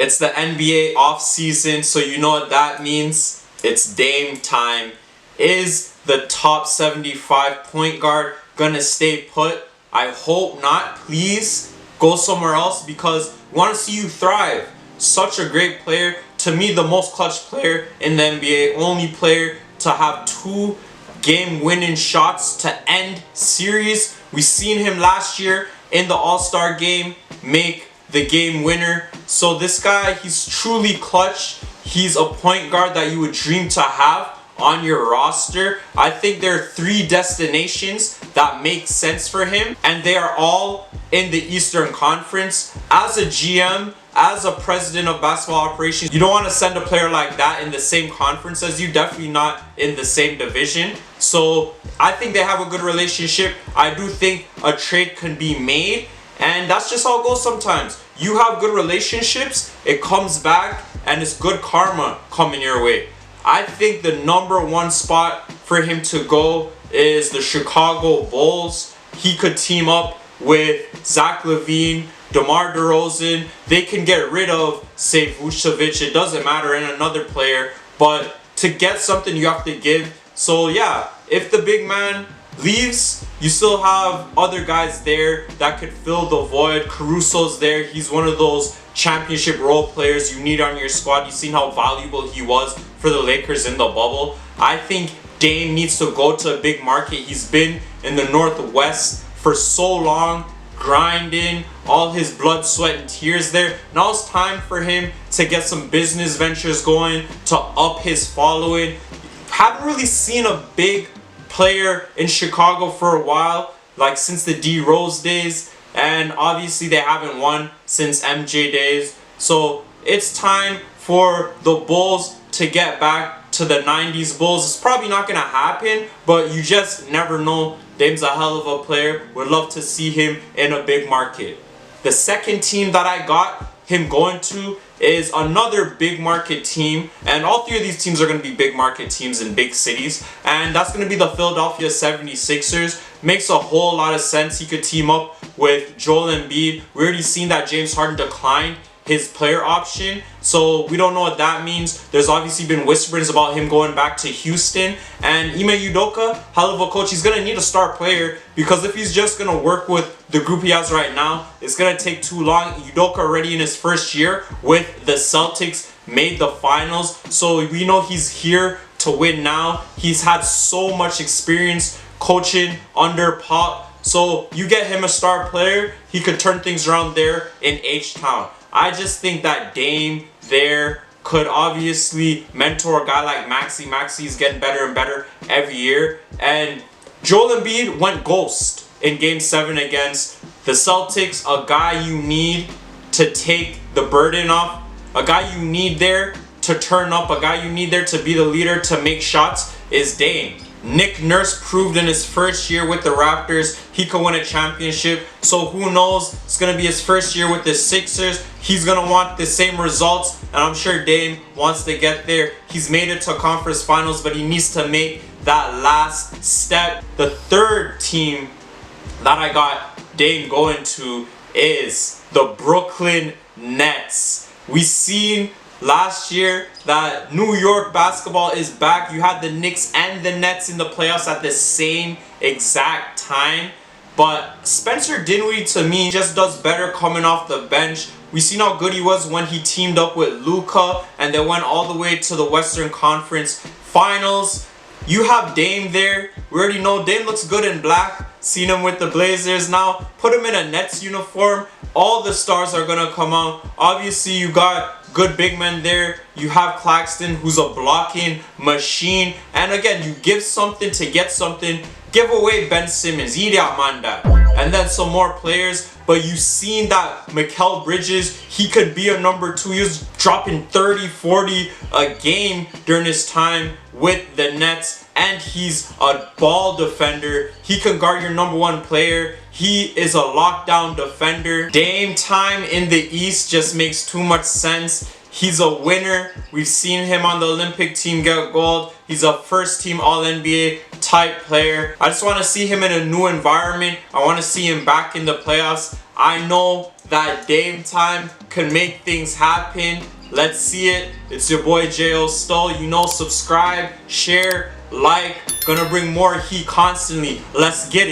It's the NBA off season, so you know what that means. It's Dame time. Is the top 75 point guard gonna stay put? I hope not. Please go somewhere else because we want to see you thrive. Such a great player. To me, the most clutch player in the NBA. Only player to have 2 game-winning shots to end series. We seen him last year in the All-Star game make the game winner. So this guy, he's truly clutch. He's a point guard that you would dream to have on your roster. I think there are 3 destinations that make sense for him, and they are all in the Eastern Conference. As a GM, as a president of basketball operations, you don't want to send a player like that in the same conference as you, definitely not in the same division. So I think they have a good relationship. I do think a trade can be made, and that's just how it goes sometimes. You have good relationships, it comes back, and it's good karma coming your way. I think the number 1 spot for him to go is the Chicago Bulls. He could team up with Zach LaVine, DeMar DeRozan. They can get rid of, say, Vucevic. It doesn't matter, and another player. But to get something, you have to give. So, yeah, if the big man leaves, you still have other guys there that could fill the void. Caruso's there. He's one of those championship role players you need on your squad. You've seen how valuable he was for the Lakers in the bubble. I think Dame needs to go to a big market. He's been in the Northwest for so long, grinding, all his blood, sweat, and tears there. Now it's time for him to get some business ventures going, to up his following. Haven't really seen a big player in Chicago for a while, like since the D Rose days, and obviously they haven't won since MJ days. So it's time for the Bulls to get back to the 90s Bulls. It's probably not gonna happen, but you just never know. Dame's a hell of a player. Would love to see him in a big market. The second team that I got him going to is another big market team, and all 3 of these teams are going to be big market teams in big cities, and that's going to be the Philadelphia 76ers. Makes a whole lot of sense. He could team up with Joel Embiid. We already seen that James Harden declined his player option, so we don't know what that means. There's obviously been whisperings about him going back to Houston, and Ime Udoka, hell of a coach. He's gonna need a star player, because if he's just gonna work with the group he has right now, it's gonna take too long. Udoka already in his first year with the Celtics made the finals, so we know he's here to win now. He's had so much experience coaching under Pop, so you get him a star player, he could turn things around there in H-Town. I just think that Dame there could obviously mentor a guy like Maxey. Maxey's getting better and better every year. And Joel Embiid went ghost in Game 7 against the Celtics. A guy you need to take the burden off. A guy you need there to turn up. A guy you need there to be the leader, to make shots, is Dame. Nick Nurse proved in his first year with the Raptors he could win a championship. So who knows? It's going to be his first year with the Sixers. He's going to want the same results, and I'm sure Dame wants to get there. He's made it to conference finals, but he needs to make that last step. The third team that I got Dame going to is the Brooklyn Nets. We seen last year that New York basketball is back. You had the Knicks and the Nets in the playoffs at the same exact time. But Spencer Dinwiddie, to me, just does better coming off the bench. We seen how good he was when he teamed up with Luka, and they went all the way to the Western Conference Finals. You have Dame there. We already know Dame looks good in black. Seen him with the Blazers now. Put him in a Nets uniform. All the stars are going to come out. Obviously, you got good big men there. You have Claxton, who's a blocking machine. And again, you give something to get something. Give away Ben Simmons, Amanda, and then some more players. But you've seen that Mikal Bridges, he could be a number 2. He was dropping 30, 40 a game during his time with the Nets. And he's a ball defender. He can guard your number 1 player. He is a lockdown defender. Dame time in the East just makes too much sense. He's a winner. We've seen him on the Olympic team get gold. He's a first team All-NBA type player. I just want to see him in a new environment. I want to see him back in the playoffs. I know that Dame time can make things happen. Let's see it. It's your boy Jayo Sto. You know, subscribe, share, like. Gonna bring more heat constantly. Let's get it.